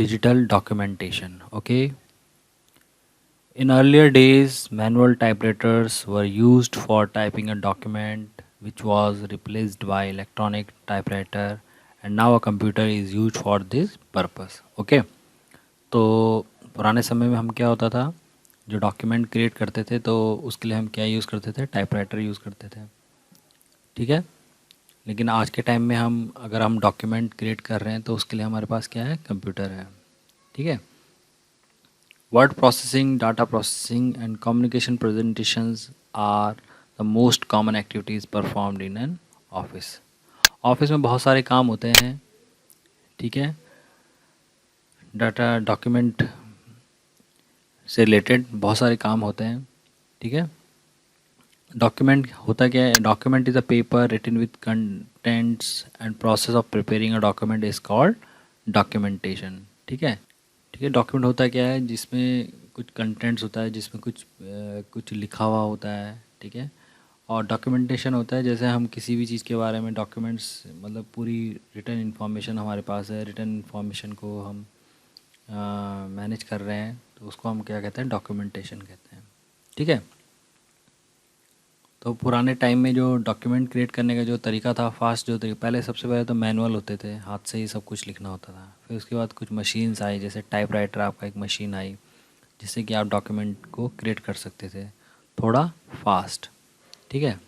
digital documentation. Okay. In earlier days, manual typewriters were used for typing a document, which was replaced by electronic typewriter, and now a computer is used for this purpose. Okay. तो पुराने समय में हम क्या होता था, जो document create करते थे तो उसके लिए हम क्या यूज़ करते थे, टाइपराइटर यूज़ करते थे. ठीक है. लेकिन आज के टाइम में अगर हम डॉक्यूमेंट क्रिएट कर रहे हैं तो उसके लिए हमारे पास क्या है, कंप्यूटर है. ठीक है. Word processing, data processing, and communication presentations are the most common activities performed in an office. Office में बहुत सारे काम होते हैं. ठीक है. डाटा डॉक्यूमेंट से रिलेटेड बहुत सारे काम होते हैं. ठीक है. डॉक्यूमेंट होता क्या है, document is a paper written with contents and process of preparing a document is called documentation. ठीक है. ठीक है. डॉक्यूमेंट होता क्या है, जिसमें कुछ कंटेंट्स होता है, जिसमें कुछ लिखा हुआ होता है. ठीक है. और डॉक्यूमेंटेशन होता है जैसे हम किसी भी चीज़ के बारे में डॉक्यूमेंट्स, मतलब पूरी रिटन इन्फॉर्मेशन हमारे पास है, रिटन इन्फॉर्मेशन को हम मैनेज कर रहे हैं तो उसको हम क्या कहते हैं, डॉक्यूमेंटेशन कहते हैं. ठीक है. तो पुराने टाइम में जो डॉक्यूमेंट क्रिएट करने का जो तरीका था, फास्ट जो तरीका, पहले सबसे पहले तो मैनुअल होते थे, हाथ से ही सब कुछ लिखना होता था. फिर उसके बाद कुछ मशीन्स आई, जैसे टाइपराइटर आपका एक मशीन आई जिससे कि आप डॉक्यूमेंट को क्रिएट कर सकते थे थोड़ा फास्ट. ठीक है.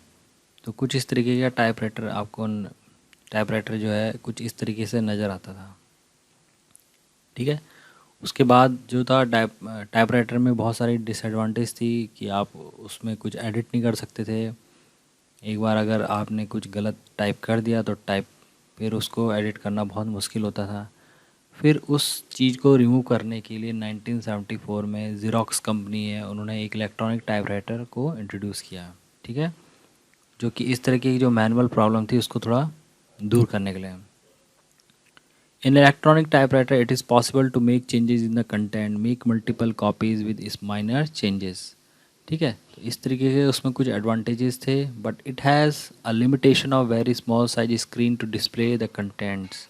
तो कुछ इस तरीके का टाइपराइटर जो है कुछ इस तरीके से नज़र आता था. ठीक है. उसके बाद जो था टाइपराइटर में बहुत सारी डिसएडवांटेज थी कि आप उसमें कुछ एडिट नहीं कर सकते थे. एक बार अगर आपने कुछ गलत टाइप कर दिया तो फिर उसको एडिट करना बहुत मुश्किल होता था. फिर उस चीज़ को रिमूव करने के लिए 1974 में ज़ेरॉक्स कंपनी है, उन्होंने एक इलेक्ट्रॉनिक टाइपराइटर को इंट्रोड्यूस किया. ठीक है. जो कि इस तरह की जो मैनुअल प्रॉब्लम थी उसको थोड़ा दूर करने के लिए. In electronic typewriter, it is possible to make changes in the content, make multiple copies with minor changes. ठीक है. तो इस तरीके के उसमें कुछ एडवांटेजेस थे, but it has a limitation of very small size screen to display the contents.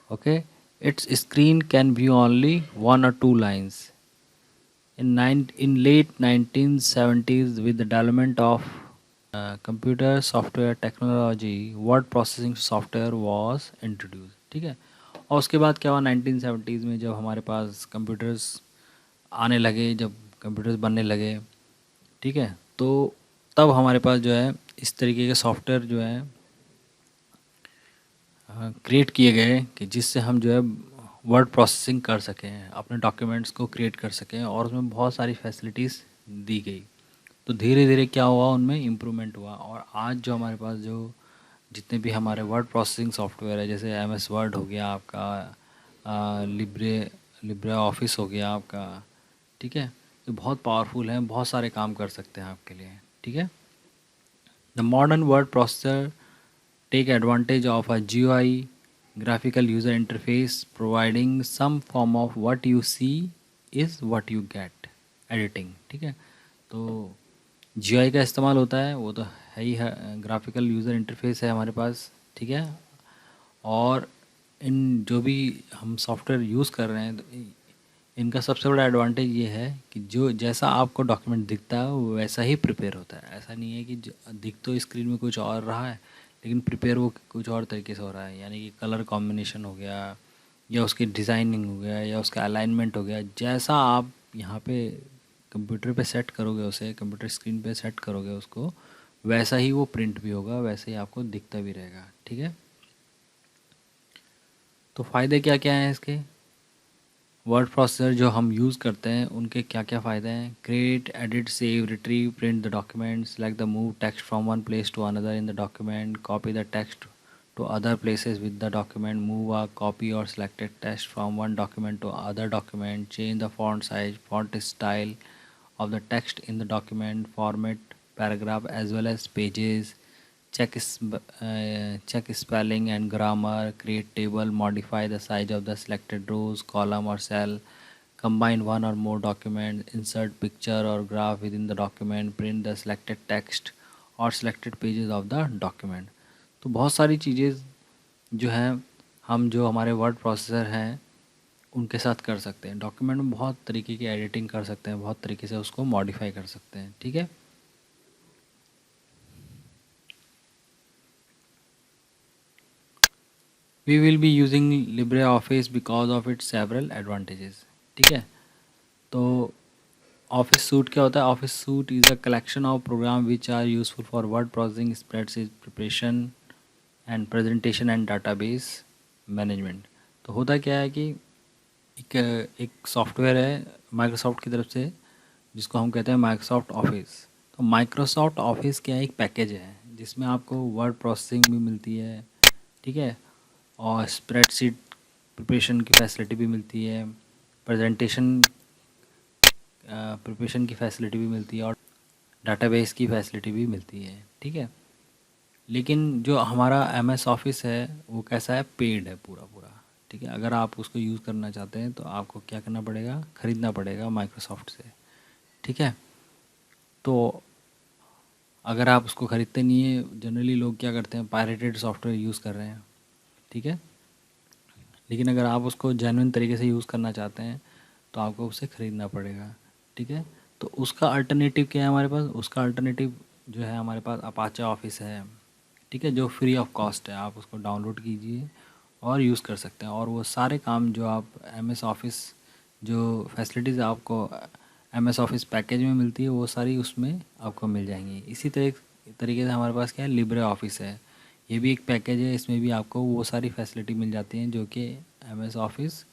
Okay. Its screen can view only 1 or 2 lines. In late 1970s, with the development of computer software technology, word processing software was introduced. ठीक है. और उसके बाद क्या हुआ, 1970s में जब हमारे पास कंप्यूटर्स आने लगे, जब कंप्यूटर्स बनने लगे. ठीक है. तो तब हमारे पास जो है इस तरीके के सॉफ्टवेयर जो है क्रिएट किए गए कि जिससे हम जो है वर्ड प्रोसेसिंग कर सकें, अपने डॉक्यूमेंट्स को क्रिएट कर सकें, और उसमें बहुत सारी फैसिलिटीज़ दी गई. तो धीरे धीरे क्या हुआ, उनमें इम्प्रूवमेंट हुआ. और आज जो हमारे पास जो जितने भी हमारे वर्ड प्रोसेसिंग सॉफ्टवेयर है, जैसे MS वर्ड हो गया आपका, लिब्रे लिब्रे ऑफिस हो गया आपका. ठीक है. ये बहुत पावरफुल हैं, बहुत सारे काम कर सकते हैं आपके लिए. ठीक है. The modern word processor take advantage of a GUI, graphical user interface, providing some form of what you see is what you get editing. ठीक है. तो GUI का इस्तेमाल होता है, वो तो है ही है, ग्राफिकल यूज़र इंटरफेस है हमारे पास. ठीक है. और इन जो भी हम सॉफ्टवेयर यूज़ कर रहे हैं तो इनका सबसे बड़ा एडवांटेज ये है कि जो जैसा आपको डॉक्यूमेंट दिखता है वो वैसा ही प्रिपेयर होता है. ऐसा नहीं है कि दिख तो स्क्रीन में कुछ और रहा है लेकिन प्रिपेयर वो कुछ और तरीके से हो रहा है. यानी कि कलर कॉम्बिनेशन हो गया, या उसकी डिज़ाइनिंग हो गया, या उसका अलाइनमेंट हो गया, जैसा आप यहाँ पे कंप्यूटर पे सेट करोगे, उसे कंप्यूटर स्क्रीन पे सेट करोगे उसको, वैसा ही वो प्रिंट भी होगा, वैसे ही आपको दिखता भी रहेगा. ठीक है. तो फ़ायदे क्या क्या हैं इसके, वर्ड प्रोसेसर जो हम यूज़ करते हैं उनके क्या क्या फ़ायदे हैं. Create, edit, save, retrieve, print the document, select the move text from one place to another in the document, copy the text to other places with the document, move a copy or selected text from one document to other document, change the font size, font style of the text in the document, format paragraph as well as pages, check spelling and grammar, create table, modify the size of the selected rows, column or cell, combine one or more documents, insert picture or graph within the document, print the selected text or selected pages of the document. तो बहुत सारी चीज़ें जो हैं, हम जो हमारे word processor हैं उनके साथ कर सकते हैं। डॉक्यूमेंट में बहुत तरीके की एडिटिंग कर सकते हैं, बहुत तरीके से उसको मॉडिफाई कर सकते हैं। ठीक है, we will be using LibreOffice because of its several advantages. ठीक है, तो ऑफिस सूट क्या होता है? Office suite is a collection of program which are useful for word processing, spreadsheet preparation and presentation and database management. तो होता क्या है कि एक एक सॉफ्टवेयर है माइक्रोसॉफ्ट की तरफ से, जिसको हम कहते हैं माइक्रोसॉफ्ट ऑफिस। तो माइक्रोसॉफ्ट ऑफिस क्या एक पैकेज है जिसमें आपको वर्ड प्रोसेसिंग भी मिलती है, ठीक है, और स्प्रेडशीट प्रिपरेशन की फैसिलिटी भी मिलती है, प्रेजेंटेशन प्रिपरेशन की फैसिलिटी भी मिलती है, और डाटाबेस की फैसिलिटी भी मिलती है। ठीक है, लेकिन जो हमारा एम एस ऑफिस है वो कैसा है? पेड है पूरा पूरा। ठीक है, अगर आप उसको यूज़ करना चाहते हैं तो आपको क्या करना पड़ेगा? ख़रीदना पड़ेगा माइक्रोसॉफ्ट से। ठीक है, तो अगर आप उसको ख़रीदते नहीं है, जनरली लोग क्या करते हैं? पायरेटेड सॉफ्टवेयर यूज़ कर रहे हैं। ठीक है, लेकिन अगर आप उसको जेन्युइन तरीके से यूज़ करना चाहते हैं तो आपको उसे ख़रीदना पड़ेगा। ठीक है, तो उसका अल्टरनेटिव क्या है हमारे पास? उसका अल्टरनेटिव जो है हमारे पास अपाचे ऑफिस है। ठीक है, जो फ्री ऑफ कॉस्ट है, आप उसको डाउनलोड कीजिए और यूज़ कर सकते हैं, और वो सारे काम जो आप एम एस ऑफिस, जो फैसिलिटीज़ आपको एम एस ऑफिस पैकेज में मिलती है वो सारी उसमें आपको मिल जाएंगी। इसी तरीके से हमारे पास क्या है? लिब्रे ऑफिस है, ये भी एक पैकेज है, इसमें भी आपको वो सारी फैसिलिटी मिल जाती हैं जो कि एम एस ऑफिस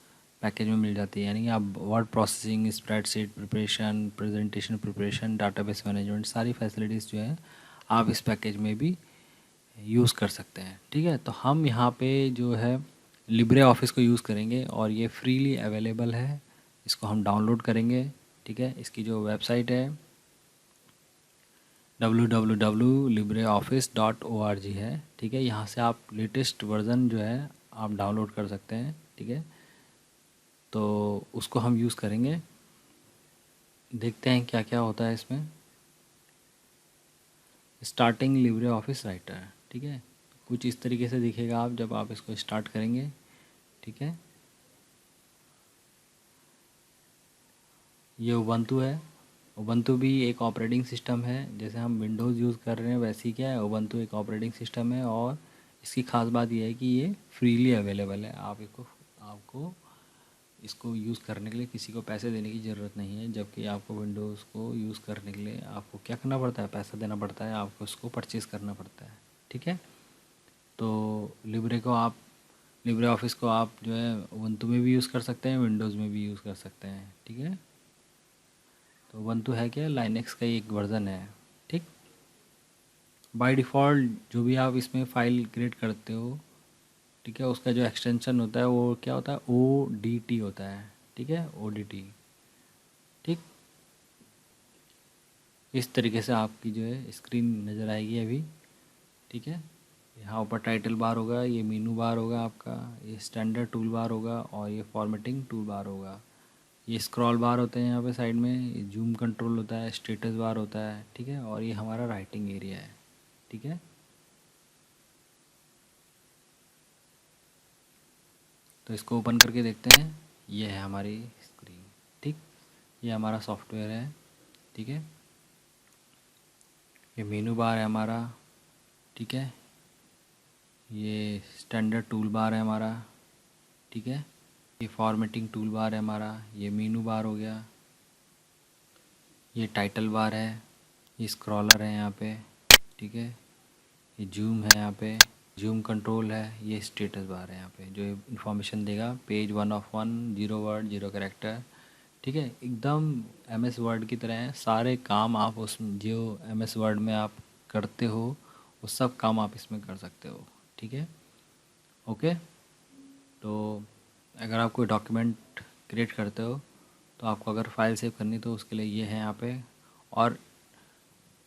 पैकेज में मिल जाती है। यानी कि आप word processing, spreadsheet preparation, presentation preparation, database management, सारी फैसिलिटीज़ जो है आप इस पैकेज में भी यूज़ कर सकते हैं। ठीक है, तो हम यहाँ पे जो है लिब्रे ऑफिस को यूज़ करेंगे और ये फ्रीली अवेलेबल है, इसको हम डाउनलोड करेंगे। ठीक है, इसकी जो वेबसाइट है www.libreoffice.org है। ठीक है, यहाँ से आप लेटेस्ट वर्ज़न जो है आप डाउनलोड कर सकते हैं। ठीक है, तो उसको हम यूज़ करेंगे, देखते हैं क्या क्या होता है इसमें। Starting Libre office writer. ठीक है, कुछ इस तरीके से दिखेगा आप जब आप इसको स्टार्ट करेंगे। ठीक है, ये उबंटू है। उबंटू भी एक ऑपरेटिंग सिस्टम है, जैसे हम विंडोज़ यूज़ कर रहे हैं वैसे ही क्या है, उबंटू एक ऑपरेटिंग सिस्टम है, और इसकी ख़ास बात यह है कि ये फ्रीली अवेलेबल है। आपको इसको यूज़ करने के लिए किसी को पैसे देने की ज़रूरत नहीं है, जबकि आपको विंडोज़ को यूज़ करने के लिए आपको क्या करना पड़ता है? पैसा देना पड़ता है, आपको उसको परचेज़ करना पड़ता है। ठीक है, तो लिब्रे ऑफिस को आप जो है उबंटू में भी यूज़ कर सकते हैं, विंडोज़ में भी यूज़ कर सकते हैं। ठीक है, तो उबंटू है क्या? लाइनेक्स का ही एक वर्ज़न है। ठीक, बाय डिफ़ॉल्ट जो भी आप इसमें फ़ाइल क्रिएट करते हो, ठीक है, उसका जो एक्सटेंशन होता है वो क्या होता है? ODT होता है। ठीक है, ODT। ठीक, इस तरीके से आपकी जो है स्क्रीन नज़र आएगी अभी। ठीक है, यहाँ ऊपर टाइटल बार होगा, ये मेनू बार होगा आपका, ये स्टैंडर्ड टूल बार होगा, और ये फॉर्मेटिंग टूल बार होगा। ये स्क्रॉल बार होते हैं यहाँ पे साइड में, ये जूम कंट्रोल होता है, स्टेटस बार होता है। ठीक है, और ये हमारा राइटिंग एरिया है। ठीक है, तो इसको ओपन करके देखते हैं। ये है हमारी स्क्रीन। ठीक, ये हमारा सॉफ्टवेयर है। ठीक है, ये मेनू बार है हमारा। ठीक है, ये स्टैंडर्ड टूल बार है हमारा। ठीक है, ये फॉर्मेटिंग टूल बार है हमारा, ये मेनू बार हो गया, ये टाइटल बार है, ये स्क्रॉलर है यहाँ पे। ठीक है, ये जूम है यहाँ पे, जूम कंट्रोल है, ये स्टेटस बार है यहाँ पे जो इन्फॉर्मेशन देगा, पेज 1 of 1, 0 वर्ड 0 कैरेक्टर। ठीक है, एकदम एम एस वर्ड की तरह है, सारे काम आप उस जो एम एस वर्ड में आप करते हो वो सब काम आप इसमें कर सकते हो। ठीक है, ओके। तो अगर आप कोई डॉक्यूमेंट क्रिएट करते हो तो आपको अगर फाइल सेव करनी तो उसके लिए ये है यहाँ पे, और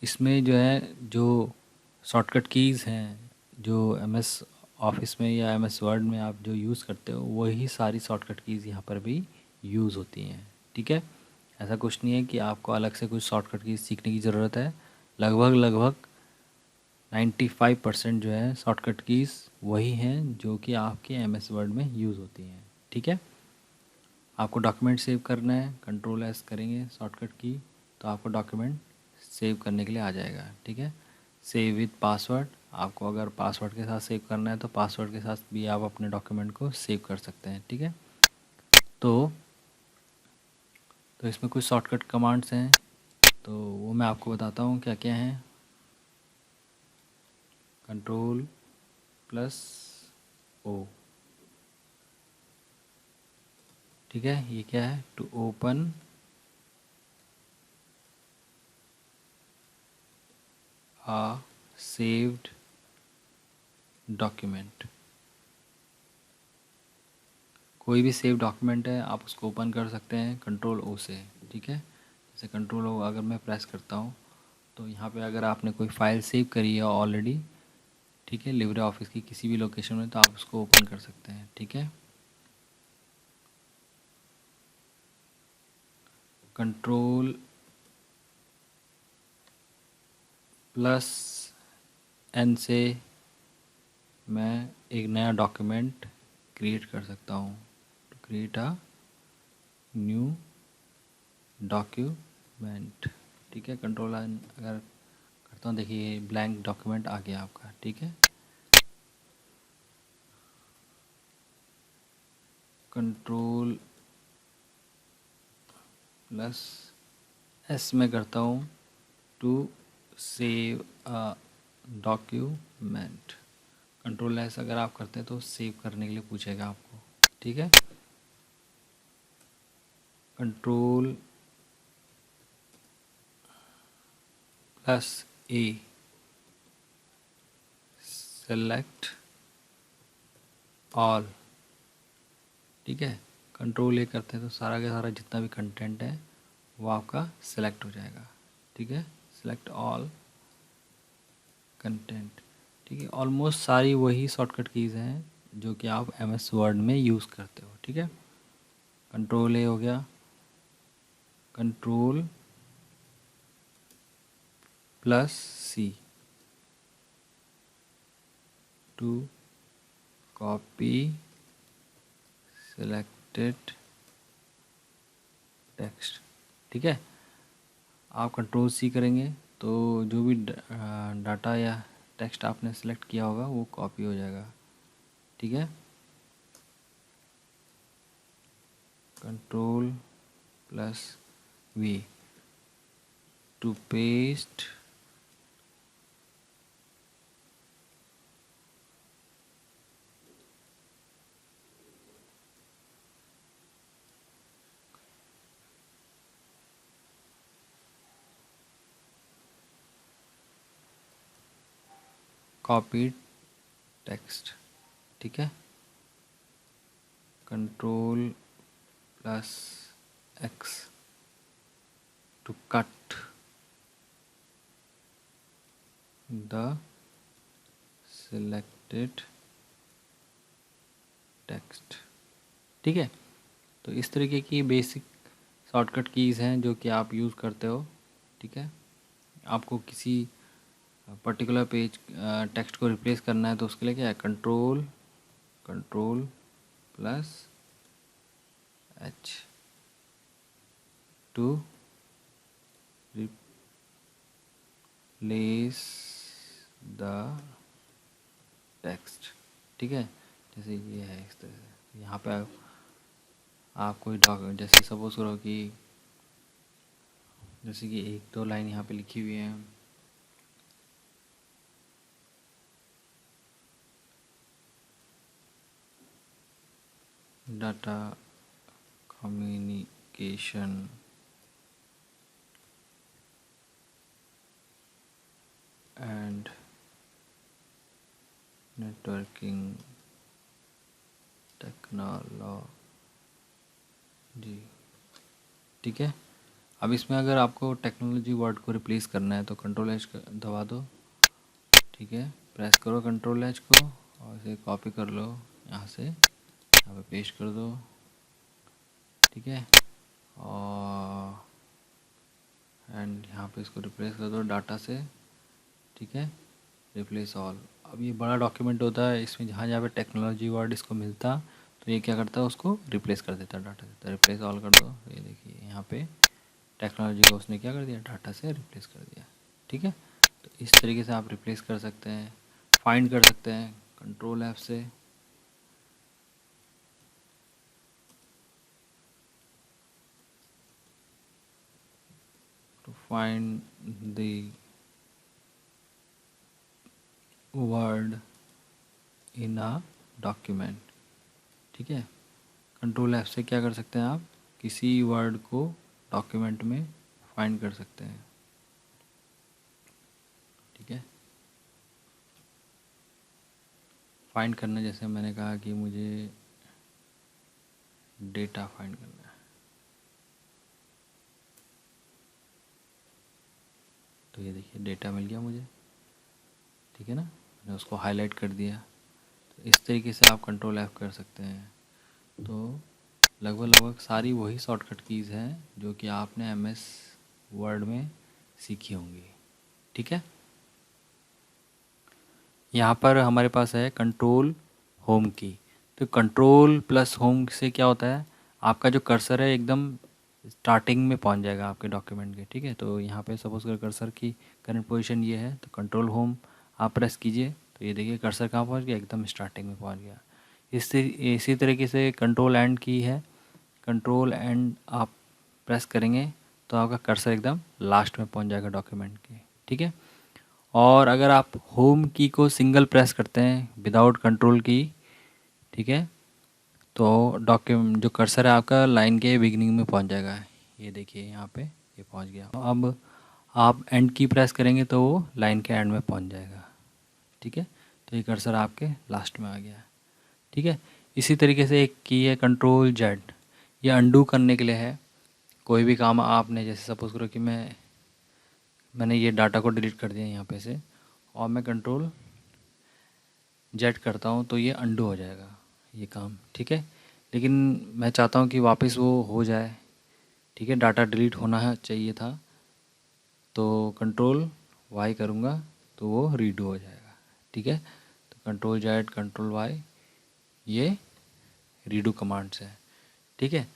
इसमें जो है जो शॉर्टकट कीज़ हैं जो एम एस ऑफिस में या एम एस वर्ड में आप जो यूज़ करते हो वही सारी शॉर्टकट कीज़ यहाँ पर भी यूज़ होती हैं। ठीक है, ऐसा कुछ नहीं है कि आपको अलग से कुछ शॉर्टकट कीज़ सीखने की ज़रूरत है। लगभग लगभग 95% जो है शॉर्टकट कीज़ वही हैं जो कि आपके एम एस वर्ड में यूज़ होती हैं। ठीक है, आपको डॉक्यूमेंट सेव करना है, कंट्रोल एस करेंगे शॉर्टकट की, तो आपको डॉक्यूमेंट सेव करने के लिए आ जाएगा। ठीक है, सेव विथ पासवर्ड, आपको अगर पासवर्ड के साथ सेव करना है तो पासवर्ड के साथ भी आप अपने डॉक्यूमेंट को सेव कर सकते हैं। ठीक है, तो इसमें कुछ शॉर्टकट कमांड्स हैं, तो वो मैं आपको बताता हूँ क्या क्या हैं। कंट्रोल प्लस ओ, ठीक है, ये क्या है, to open a saved document. कोई भी सेव डॉक्यूमेंट है आप उसको ओपन कर सकते हैं कंट्रोल ओ से। ठीक है, जैसे कंट्रोल ओ अगर मैं प्रेस करता हूँ तो यहाँ पे अगर आपने कोई फ़ाइल सेव करी है ऑलरेडी, ठीक है, लिब्रे ऑफिस की किसी भी लोकेशन में, तो आप उसको ओपन कर सकते हैं। ठीक है, कंट्रोल प्लस एन से मैं एक नया डॉक्यूमेंट क्रिएट कर सकता हूँ। Create a new document. ठीक है, कंट्रोल एन अगर करता हूँ, देखिए ब्लैंक डॉक्यूमेंट आ गया आपका। ठीक है, कंट्रोल प्लस एस में करता हूँ to save a document. Control S अगर आप करते हैं तो सेव करने के लिए पूछेगा आपको। ठीक है, कंट्रोल प्लस ए सेलेक्ट ऑल। ठीक है, कंट्रोल ए करते हैं तो सारा का सारा जितना भी कंटेंट है वो आपका सिलेक्ट हो जाएगा। ठीक है, सिलेक्ट ऑल कंटेंट। ठीक है, ऑलमोस्ट सारी वही शॉर्टकट कीज़ हैं जो कि आप एम एस वर्ड में यूज़ करते हो। ठीक है, कंट्रोल ए हो गया, control plus C to copy selected text. ठीक है, आप कंट्रोल सी करेंगे तो जो भी डाटा या टेक्स्ट आपने सेलेक्ट किया होगा वो कॉपी हो जाएगा। ठीक है, control plus V to paste copied text. ठीक है, control plus X to cut the selected text. ठीक है, तो इस तरीके की बेसिक शॉर्टकट कीज़ हैं जो कि आप यूज़ करते हो। ठीक है, आपको किसी पर्टिकुलर पेज टेक्स्ट को रिप्लेस करना है तो उसके लिए क्या है, control control plus H two replace the text. ठीक है, जैसे ये है इस तरह से, यहाँ पे आप कोई जैसे सपोज करो कि जैसे कि एक दो लाइन यहाँ पे लिखी हुई है, data communication and networking technology. ठीक है, अब इसमें अगर आपको टेक्नोलॉजी वर्ड को रिप्लेस करना है तो कंट्रोल एच दबा दो। ठीक है, प्रेस करो कंट्रोल एच को और इसे कॉपी कर लो, यहाँ से यहाँ पे पेस्ट कर दो। ठीक है, और एंड यहाँ पे इसको रिप्लेस कर दो डाटा से। ठीक है, रिप्लेस ऑल। अब ये बड़ा डॉक्यूमेंट होता है, इसमें जहाँ जहाँ पे टेक्नोलॉजी वर्ड इसको मिलता तो ये क्या करता है, उसको रिप्लेस कर देता है, डाटा देता है। रिप्लेस ऑल कर दो, ये देखिए यहाँ पे टेक्नोलॉजी को उसने क्या कर दिया, डाटा से रिप्लेस कर दिया। ठीक है, तो इस तरीके से आप रिप्लेस कर सकते हैं, फाइंड कर सकते हैं कंट्रोल ऐप से। To find the word in a document. ठीक है, कंट्रोल ऐप से क्या कर सकते हैं आप, किसी वर्ड को डॉक्यूमेंट में फाइंड कर सकते हैं। ठीक है, फाइंड करना, जैसे मैंने कहा कि मुझे डेटा फाइंड करना है, तो ये देखिए डेटा मिल गया मुझे। ठीक है ना, मैंने उसको हाईलाइट कर दिया। तो इस तरीके से आप कंट्रोल ऐप कर सकते हैं। तो लगभग लगभग सारी वही शॉर्टकट कीज़ हैं जो कि आपने MS वर्ड में सीखी होंगी। ठीक है, यहाँ पर हमारे पास है कंट्रोल होम की। तो कंट्रोल प्लस होम से क्या होता है, आपका जो कर्सर है एकदम स्टार्टिंग में पहुँच जाएगा आपके डॉक्यूमेंट के। ठीक है, तो यहाँ पे सपोज कर कर्सर की करंट पोजीशन ये है, तो कंट्रोल होम आप प्रेस कीजिए, तो ये देखिए कर्सर कहाँ पहुँच गया, एकदम स्टार्टिंग में पहुँच गया। इसी तरीके से कंट्रोल एंड की है, कंट्रोल एंड आप प्रेस करेंगे तो आपका कर्सर एकदम लास्ट में पहुँच जाएगा डॉक्यूमेंट के। ठीक है, और अगर आप होम की को सिंगल प्रेस करते हैं विदाउट कंट्रोल की, ठीक है, तो डॉक्यूमेंट जो कर्सर है आपका लाइन के बिगिनिंग में पहुंच जाएगा। ये देखिए यहाँ पे ये पहुंच गया। अब आप एंड की प्रेस करेंगे तो वो लाइन के एंड में पहुंच जाएगा। ठीक है, तो ये कर्सर आपके लास्ट में आ गया। ठीक है, इसी तरीके से एक की है कंट्रोल जेड, ये अंडू करने के लिए है। कोई भी काम आपने, जैसे सपोज करो कि मैंने ये डाटा को डिलीट कर दिया यहाँ पे से, और मैं कंट्रोल जेड करता हूँ तो ये अंडू हो जाएगा ये काम। ठीक है, लेकिन मैं चाहता हूँ कि वापस वो हो जाए। ठीक है, डाटा डिलीट होना है चाहिए था, तो कंट्रोल वाई करूँगा तो वो रीडू हो जाएगा। ठीक है, तो कंट्रोल जेड कंट्रोल वाई ये रीडू कमांड्स है। ठीक है,